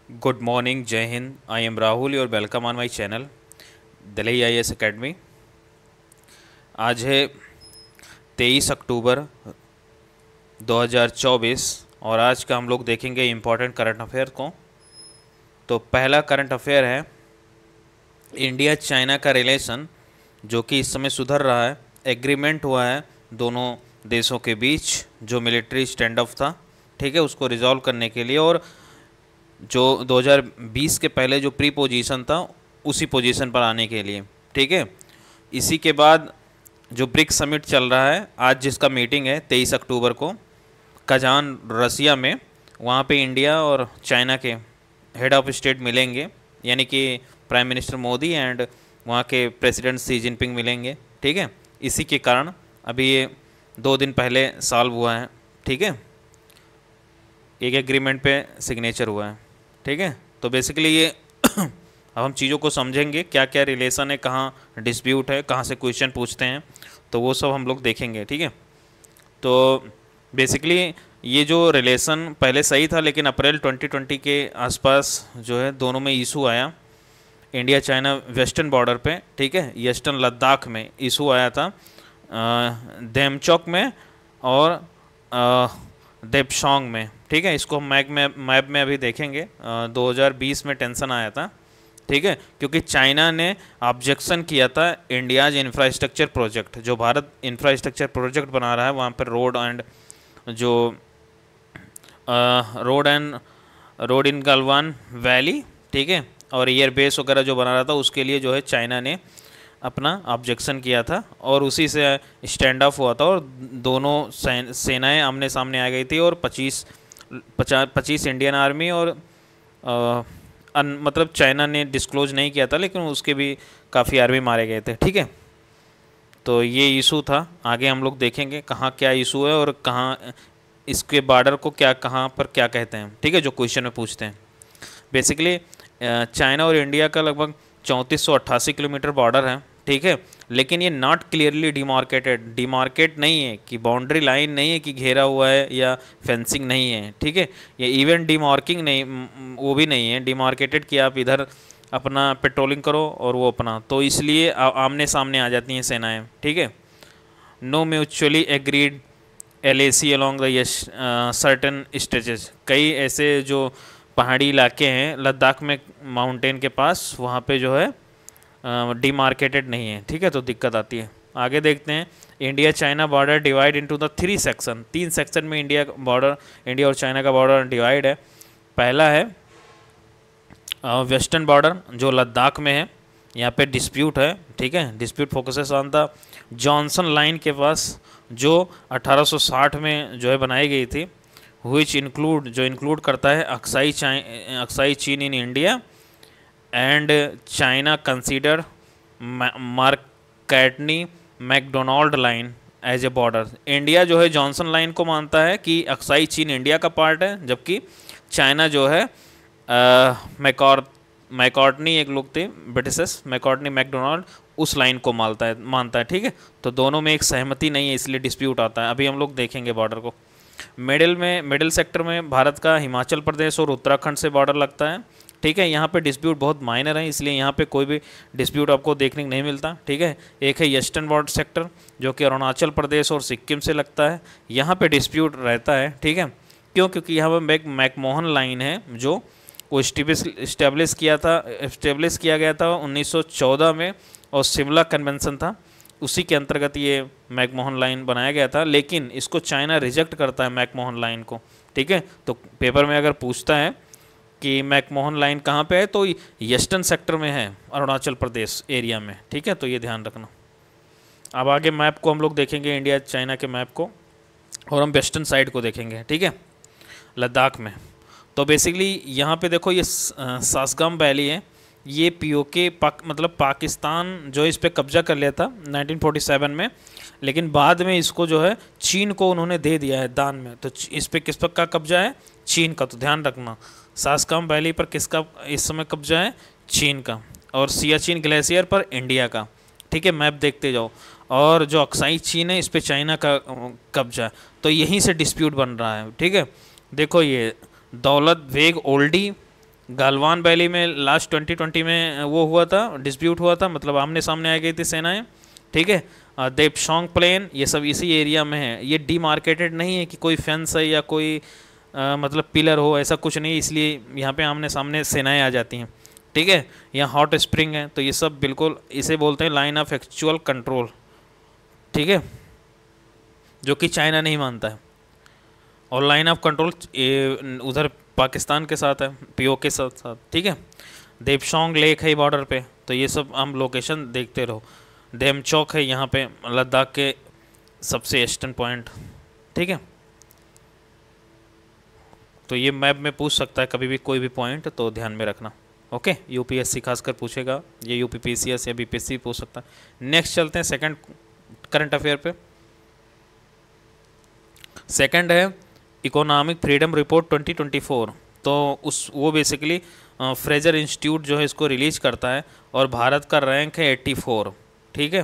Good morning, Jai Hind. I am Rahul, your welcome on my channel, Delhi IAS Academy. आज है 23 अक्टूबर 2024 और आज का हम लोग देखेंगे इम्पोर्टेंट करंट अफेयर को। तो पहला करंट अफेयर है इंडिया चाइना का रिलेशन, जो कि इस समय सुधर रहा है। एग्रीमेंट हुआ है दोनों देशों के बीच, जो मिलिट्री स्टैंड ऑफ था, ठीक है, उसको रिजॉल्व करने के लिए, और जो 2020 के पहले जो प्री पोजीशन था उसी पोजीशन पर आने के लिए, ठीक है। इसी के बाद जो ब्रिक्स समिट चल रहा है, आज जिसका मीटिंग है 23 अक्टूबर को कजान रसिया में, वहाँ पे इंडिया और चाइना के हेड ऑफ स्टेट मिलेंगे, यानी कि प्राइम मिनिस्टर मोदी एंड वहाँ के प्रेसिडेंट शी जिनपिंग मिलेंगे, ठीक है। इसी के कारण अभी ये 2 दिन पहले सॉल्व हुआ है, ठीक है, एक एग्रीमेंट पे सिग्नेचर हुआ है, ठीक है। तो बेसिकली ये अब हम चीज़ों को समझेंगे, क्या क्या रिलेशन है, कहाँ डिस्प्यूट है, कहाँ से क्वेश्चन पूछते हैं, तो वो सब हम लोग देखेंगे, ठीक है। तो बेसिकली ये जो रिलेशन पहले सही था, लेकिन अप्रैल 2020 के आसपास जो है दोनों में इशू आया, इंडिया चाइना वेस्टर्न बॉर्डर पे, ठीक है, ईस्टर्न लद्दाख में इशू आया था, देमचौक में और देपसोंग में, ठीक है। इसको हम मैप में अभी देखेंगे। 2020 में टेंशन आया था, ठीक है, क्योंकि चाइना ने ऑब्जेक्शन किया था इंडियाज इंफ्रास्ट्रक्चर प्रोजेक्ट, जो भारत इंफ्रास्ट्रक्चर प्रोजेक्ट बना रहा है, वहाँ पर जो रोड इन गलवान वैली, ठीक है, और एयर बेस वगैरह जो बना रहा था, उसके लिए जो है चाइना ने अपना ऑब्जेक्शन किया था और उसी से स्टैंड ऑफ हुआ था, और दोनों सेनाएं आमने सामने आ गई थी, और 25 इंडियन आर्मी और मतलब चाइना ने डिस्क्लोज नहीं किया था, लेकिन उसके भी काफ़ी आर्मी मारे गए थे, ठीक है। तो ये इशू था, आगे हम लोग देखेंगे कहाँ क्या इशू है और कहाँ इसके बॉर्डर को क्या, कहाँ पर क्या कहते हैं, ठीक है, जो क्वेश्चन में पूछते हैं। बेसिकली चाइना और इंडिया का लगभग 3488 किलोमीटर बॉर्डर है, ठीक है, लेकिन ये नॉट क्लियरली डिमार्केट नहीं है, कि बाउंड्री लाइन नहीं है, कि घेरा हुआ है या फेंसिंग नहीं है, ठीक है। ये इवन डिमार्किंग नहीं, वो भी नहीं है डिमार्केटेड कि आप इधर अपना पेट्रोलिंग करो और वो अपना, तो इसलिए आमने सामने आ जाती हैं सेनाएं, ठीक है। No mutually agreed LAC along the certain stretches, कई ऐसे जो पहाड़ी इलाके हैं लद्दाख में, माउंटेन के पास, वहाँ पे जो है डिमार्केटेड नहीं है, ठीक है, तो दिक्कत आती है। आगे देखते हैं, India China border divide into the 3 section, 3 section में इंडिया और चाइना का बॉर्डर डिवाइड है। पहला है वेस्टर्न बॉर्डर, जो लद्दाख में है, यहाँ पे डिस्प्यूट है, ठीक है, dispute focuses on the Johnson line के पास, जो 1860 में जो है बनाई गई थी, जो इंक्लूड करता है Aksai Chin in India and China consider मार्केटनी McDonald line as a border. India जो है जॉनसन लाइन को मानता है कि अक्साई चीन इंडिया का पार्ट है, जबकि चाइना जो है मैकॉर्टनी एक लोग थे ब्रिटिशर्स, मैकॉर्टनी मैकडोनाल्ड, उस लाइन को मानता है, ठीक है। तो दोनों में एक सहमति नहीं है, इसलिए डिस्प्यूट आता है। अभी हम लोग देखेंगे बॉर्डर को। मिडिल सेक्टर में भारत का हिमाचल प्रदेश और उत्तराखंड से बॉर्डर लगता है, ठीक है। यहाँ पे डिस्प्यूट बहुत माइनर है, इसलिए यहाँ पे कोई भी डिस्प्यूट आपको देखने को नहीं मिलता, ठीक है। एक है ईस्टर्न बॉर्डर सेक्टर, जो कि अरुणाचल प्रदेश और सिक्किम से लगता है, यहाँ पे डिस्प्यूट रहता है, ठीक है। क्यों? क्योंकि यहाँ पर मैकमोहन लाइन है, जो वो इस्टेब्लिश किया गया था 1914 में, और शिमला कन्वेंशन था, उसी के अंतर्गत ये मैकमोहन लाइन बनाया गया था, लेकिन इसको चाइना रिजेक्ट करता है मैकमोहन लाइन को, ठीक है। तो पेपर में अगर पूछता है कि मैकमोहन लाइन कहाँ पे है, तो ईस्टर्न सेक्टर में है, अरुणाचल प्रदेश एरिया में, ठीक है, तो ये ध्यान रखना। अब आगे मैप को हम लोग देखेंगे, इंडिया चाइना के मैप को, और हम वेस्टर्न साइड को देखेंगे, ठीक है, लद्दाख में। तो बेसिकली यहाँ पे देखो, ये सासगाम वैली है, ये POK मतलब पाकिस्तान जो इस पर कब्जा कर लिया था 1947 में, लेकिन बाद में इसको जो है चीन को उन्होंने दे दिया है दान में। तो इस पर किस पर का कब्जा है? चीन का। तो ध्यान रखना, सासगाम वैली पर किसका इस समय कब्जा है? चीन का। और सियाचिन ग्लेशियर पर इंडिया का, ठीक है, मैप देखते जाओ। और जो अक्साई चीन है, इस पर चाइना का कब्जा है। तो यहीं से डिस्प्यूट बन रहा है, ठीक है। देखो, ये दौलत बेग ओल्डी गालवान वैली में लास्ट 2020 में वो हुआ था, डिस्प्यूट हुआ था, मतलब आमने सामने आ गई थी सेनाएं, ठीक है। देपशोंग प्लेन ये सब इसी एरिया में है, ये डीमार्केटेड नहीं है कि कोई फेंस है या कोई मतलब पिलर हो, ऐसा कुछ नहीं, इसलिए यहाँ पे आमने सामने सेनाएं आ जाती हैं, ठीक है। यहाँ हॉट स्प्रिंग है, तो ये सब बिल्कुल इसे बोलते हैं लाइन ऑफ एक्चुअल कंट्रोल, ठीक है, जो कि चाइना नहीं मानता है। और लाइन ऑफ कंट्रोल उधर पाकिस्तान के साथ है, पीओ के साथ साथ, ठीक है। देपशोंग लेक है बॉर्डर पे, तो ये सब हम लोकेशन देखते रहो। डेमचौक है यहाँ पे लद्दाख के सबसे ईस्टर्न पॉइंट, ठीक है। तो ये मैप में पूछ सकता है कभी भी कोई भी पॉइंट, तो ध्यान में रखना, ओके। यूपीएससी खासकर पूछेगा, ये यूपीपीसीएस या बीपीएससी पूछ सकता है। नेक्स्ट चलते हैं सेकंड करंट अफेयर पे। सेकंड है इकोनॉमिक फ्रीडम रिपोर्ट 2024। तो उस वो बेसिकली फ्रेजर इंस्टीट्यूट जो है इसको रिलीज करता है, और भारत का रैंक है 84, ठीक है।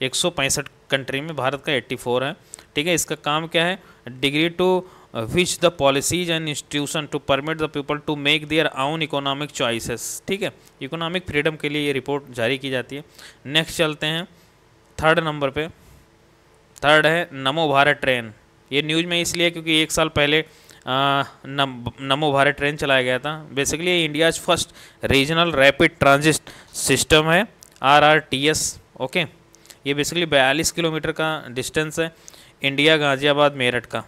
165 कंट्री में भारत का 84 है, ठीक है। इसका काम क्या है, degree to which the policies and institution to permit the people to make their own economic choices, ठीक है। इकोनॉमिक फ्रीडम के लिए ये रिपोर्ट जारी की जाती है। नेक्स्ट चलते हैं थर्ड नंबर पे। थर्ड है नमो भारत ट्रेन। ये न्यूज़ में इसलिए क्योंकि एक साल पहले नमो भारत ट्रेन चलाया गया था। बेसिकली ये India's first regional rapid transit system है, RRTS, ओके। ये बेसिकली 42 किलोमीटर का डिस्टेंस है इंडिया गाज़ियाबाद मेरठ का,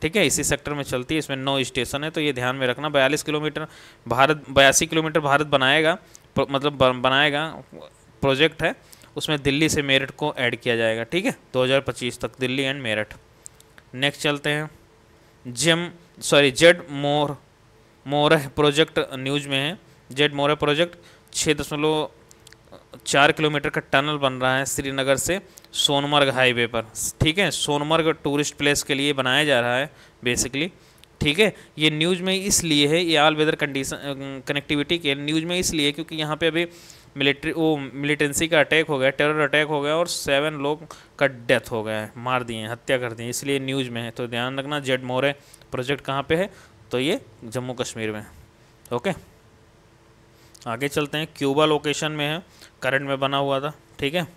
ठीक है। इसी सेक्टर में चलती है, इसमें 9 स्टेशन है, तो ये ध्यान में रखना। 42 किलोमीटर भारत, 82 किलोमीटर भारत बनाएगा, मतलब बनाएगा, प्रोजेक्ट है, उसमें दिल्ली से मेरठ को ऐड किया जाएगा, ठीक है, 2025 तक दिल्ली एंड मेरठ। नेक्स्ट चलते हैं जेड मोरह प्रोजेक्ट न्यूज़ में है। जेड मोरह प्रोजेक्ट 6.4 किलोमीटर का टनल बन रहा है श्रीनगर से सोनमर्ग हाईवे पर, ठीक है। सोनमर्ग टूरिस्ट प्लेस के लिए बनाया जा रहा है बेसिकली, ठीक है। ये न्यूज़ में इसलिए है, ये ऑल वेदर कंडीशन कनेक्टिविटी के न्यूज़ में इसलिए क्योंकि यहाँ पे अभी मिलिटेंसी का अटैक हो गया, टेरर अटैक हो गया, और 7 लोग का डेथ हो गया है, मार दिए हैं, हत्या कर दी है, इसलिए न्यूज़ में है। तो ध्यान रखना जेड मोरे प्रोजेक्ट कहाँ पे है, तो ये जम्मू कश्मीर में है, ओके। आगे चलते हैं, क्यूबा लोकेशन में है, करंट में बना हुआ था, ठीक है।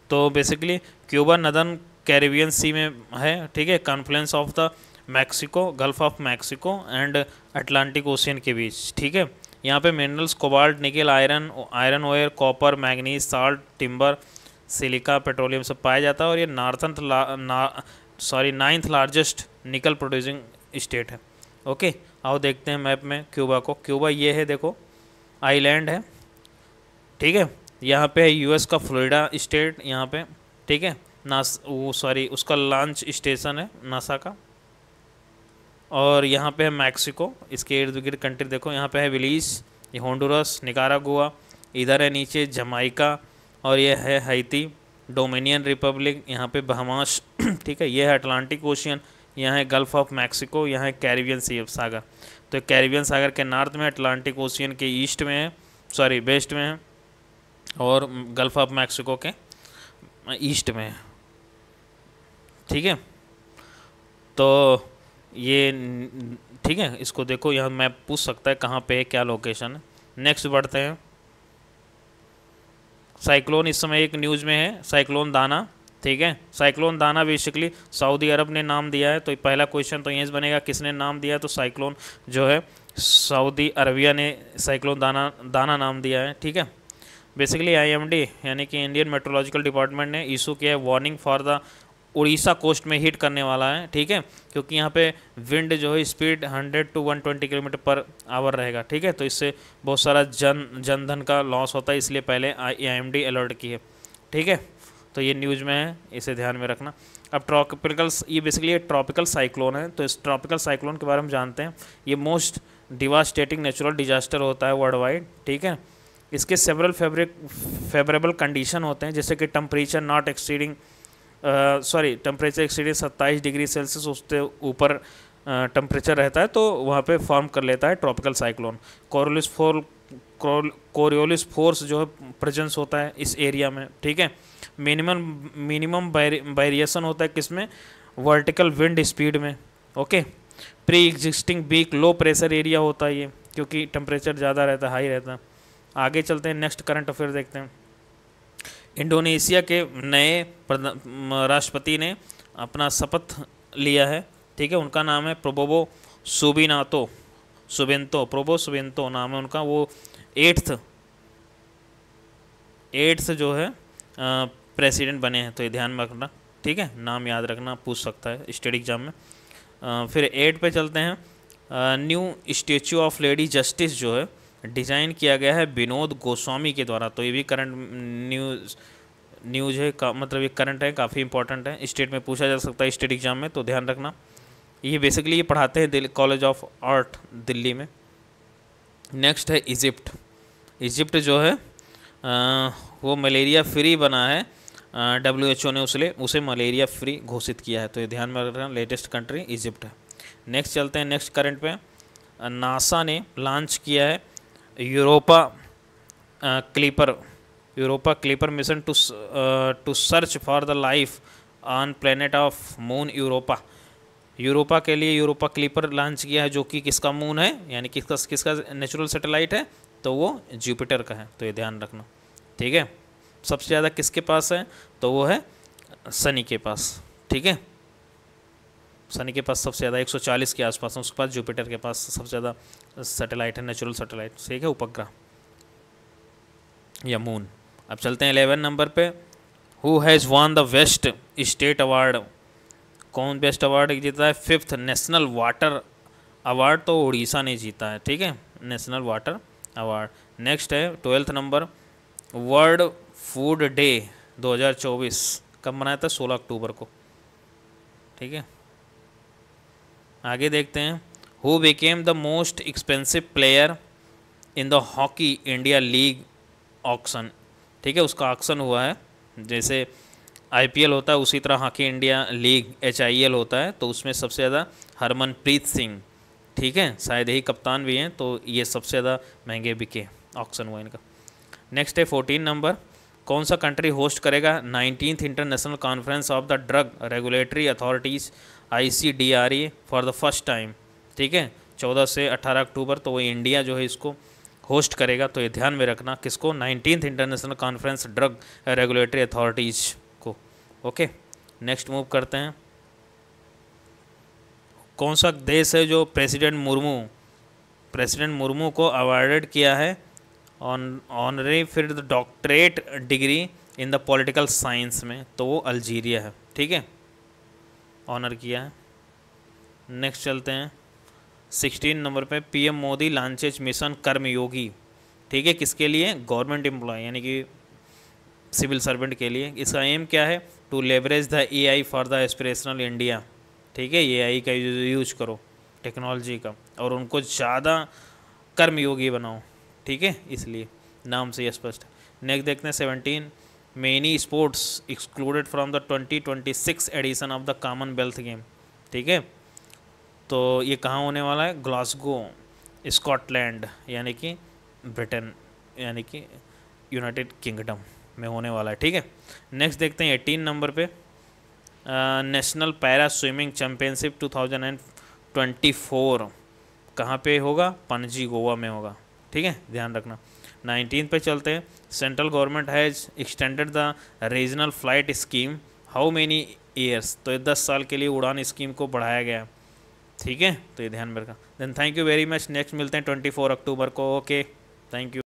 तो basically Cuba northern Caribbean sea में है, ठीक है, confluence of the Mexico, gulf of Mexico and Atlantic ocean के बीच, ठीक है। यहाँ पे minerals cobalt, nickel, iron ore, copper, manganese, salt, timber, silica, petroleum सब पाया जाता है, और ये ninth largest nickel producing state है, ओके। आओ देखते हैं मैप में क्यूबा को। क्यूबा ये है, देखो आइलैंड है, ठीक है। यहाँ पे है यूएस का फ्लोरिडा स्टेट यहाँ पे, ठीक है। उसका लॉन्च स्टेशन है नासा का। और यहाँ पे है मैक्सिको, इसके इर्द गिर्द कंट्री देखो, यहाँ पे है बिलीज, ये होंडुरस, निकारागुआ, इधर है नीचे जमाइका, और ये है हैती, डोमिनियन रिपब्लिक, यहाँ पे बहमास, ठीक है। ये है अटलांटिक ओशियन, यहाँ है गल्फ ऑफ मैक्सिको, यहाँ है कैरिबियन सी सागर। तो कैरिबियन सागर के नॉर्थ में, अटलांटिक ओशियन के ईस्ट में है, वेस्ट में है, और गल्फ ऑफ मैक्सिको के ईस्ट में है, ठीक है। तो ये ठीक है, इसको देखो, यहाँ मैप पूछ सकता है कहाँ पे है, क्या लोकेशन है। नेक्स्ट बढ़ते हैं। साइक्लोन इस समय एक न्यूज़ में है, साइक्लोन दाना, ठीक है। साइक्लोन दाना बेसिकली सऊदी अरब ने नाम दिया है, तो पहला क्वेश्चन तो यहीं से बनेगा, किसने नाम दिया है, तो साइक्लोन जो है सऊदी अरबिया ने साइक्लोन दाना नाम दिया है, ठीक है। बेसिकली IMD यानी कि इंडियन मेट्रोलॉजिकल डिपार्टमेंट ने इशू किया है warning for the Orissa coast में हिट करने वाला है, ठीक है, क्योंकि यहाँ पे विंड जो है speed 100 to 120 kilometre per hour रहेगा, ठीक है। तो इससे बहुत सारा जनधन का लॉस होता है, इसलिए पहले IMD अलर्ट की है, ठीक है। तो ये न्यूज़ में है, इसे ध्यान में रखना। अब ये बेसिकली एक ट्रॉपिकल साइक्लोन है, तो इस ट्रॉपिकल साइक्लोन के बारे में जानते हैं। ये मोस्ट डिवास्टेटिंग नेचुरल डिजास्टर होता है वर्ल्ड वाइड, ठीक है। इसके सेवरल फेवरेबल कंडीशन होते हैं, जैसे कि टेम्परेचर एक्सीडिंग 27 डिग्री सेल्सियस, उससे ऊपर टेम्परेचर रहता है, तो वहाँ पे फॉर्म कर लेता है ट्रॉपिकल साइक्लोन। कोरियोलिस फोर्स जो है प्रेजेंस होता है इस एरिया में, ठीक है। मिनिमम वेरिएशन होता है किसमें, वर्टिकल विंड स्पीड में, okay. Pre existing weak low pressure area होता है ये, क्योंकि टेम्परेचर ज़्यादा रहता है, हाई रहता है। आगे चलते हैं, नेक्स्ट करंट अफेयर देखते हैं। इंडोनेशिया के नए राष्ट्रपति ने अपना शपथ लिया है, ठीक है। उनका नाम है प्रोबोवो सुबिंतो प्रोबो सुबिंतो नाम है उनका। वो एट्थ जो है प्रेसिडेंट बने हैं, तो ये ध्यान में रखना, ठीक है। नाम याद रखना, पूछ सकता है स्टेट एग्जाम में। फिर 8 पे चलते हैं। New statue of lady justice जो है डिज़ाइन किया गया है विनोद गोस्वामी के द्वारा। तो ये भी करंट न्यूज़ है का, मतलब ये करंट है, काफ़ी इंपॉर्टेंट है, स्टेट में पूछा जा सकता है स्टेट एग्जाम में, तो ध्यान रखना। ये बेसिकली ये पढ़ाते हैं Delhi college of art Delhi में। नेक्स्ट है इजिप्ट जो है वो मलेरिया फ्री बना है। WHO ने उसे मलेरिया फ्री घोषित किया है, तो ये ध्यान में रखना, लेटेस्ट कंट्री इजिप्ट है। नेक्स्ट चलते हैं, नेक्स्ट करंट पे। नासा ने लॉन्च किया है Europa Clipper mission to search for the life on planet of moon Europa के लिए यूरोपा क्लीपर लॉन्च किया है, जो कि किसका मून है, यानी किसका नेचुरल सैटेलाइट है, तो वो जुपिटर का है, तो ये ध्यान रखना, ठीक है। सबसे ज़्यादा किसके पास है, तो वो है शनि के पास, ठीक है। शनि के पास सबसे ज़्यादा 140 के आसपास है, उसके पास जुपिटर के पास सबसे ज़्यादा सैटेलाइट है, नेचुरल सैटेलाइट, ठीक है, उपग्रह या मून। अब चलते हैं 11 नंबर पे। Who has won the best state award, कौन बेस्ट अवार्ड जीता है? 5th नेशनल वाटर अवार्ड तो उड़ीसा ने जीता है, ठीक है, नेशनल वाटर अवार्ड। नेक्स्ट है 12th number, world food day 2024 कब मनाया था? 16 अक्टूबर को, ठीक है। आगे देखते हैं, who became the most expensive player in the hockey India league auction, ठीक है, उसका ऑक्शन हुआ है। जैसे IPL होता है उसी तरह हॉकी इंडिया लीग HIL होता है, तो उसमें सबसे ज़्यादा हरमनप्रीत सिंह, ठीक है, शायद यही कप्तान भी हैं, तो ये सबसे ज़्यादा महंगे बिके, ऑक्शन हुआ इनका। नेक्स्ट है 14 नंबर, कौन सा कंट्री होस्ट करेगा 19th international conference of the drug regulatory authorities ICDRA for the first time, ठीक है, 14 से 18 अक्टूबर, तो वो इंडिया जो है इसको होस्ट करेगा, तो ये ध्यान में रखना, किसको? 19th international conference drug regulatory authorities को, ओके। नेक्स्ट मूव करते हैं, कौन सा देश है जो प्रेसिडेंट मुर्मू को अवार्डेड किया है ऑनरी फिर doctorate degree in the political science में, तो वो अल्जीरिया है, ठीक है, ऑनर किया है। नेक्स्ट चलते हैं 16 नंबर पे, PM मोदी लॉन्चेज मिशन कर्मयोगी, ठीक है, किसके लिए? गवर्नमेंट एम्प्लॉय यानी कि सिविल सर्वेंट के लिए। इसका एम क्या है? To leverage the AI for the aspirational India, ठीक है, AI का यूज करो, टेक्नोलॉजी का, और उनको ज़्यादा कर्मयोगी बनाओ, ठीक है, इसलिए नाम से ये स्पष्ट है। नेक्स्ट देखते हैं 17, many sports excluded from the 2026 edition of the Commonwealth game, ठीक है, तो ये कहाँ होने वाला है? ग्लासगो स्कॉटलैंड यानी कि ब्रिटेन यानी कि यूनाइटेड किंगडम में होने वाला है, ठीक है। नेक्स्ट देखते हैं 18 नंबर पे, नेशनल पैरा स्विमिंग चैम्पियनशिप 2024 कहाँ पे होगा? पणजी गोवा में होगा, ठीक है, ध्यान रखना। 19 पे चलते हैं, central government has extended the regional flight scheme how many years, तो ये 10 साल के लिए उड़ान स्कीम को बढ़ाया गया, ठीक है, तो ये ध्यान में रखना। Then thank you very much. Next मिलते हैं 24 अक्टूबर को, ओके, थैंक यू।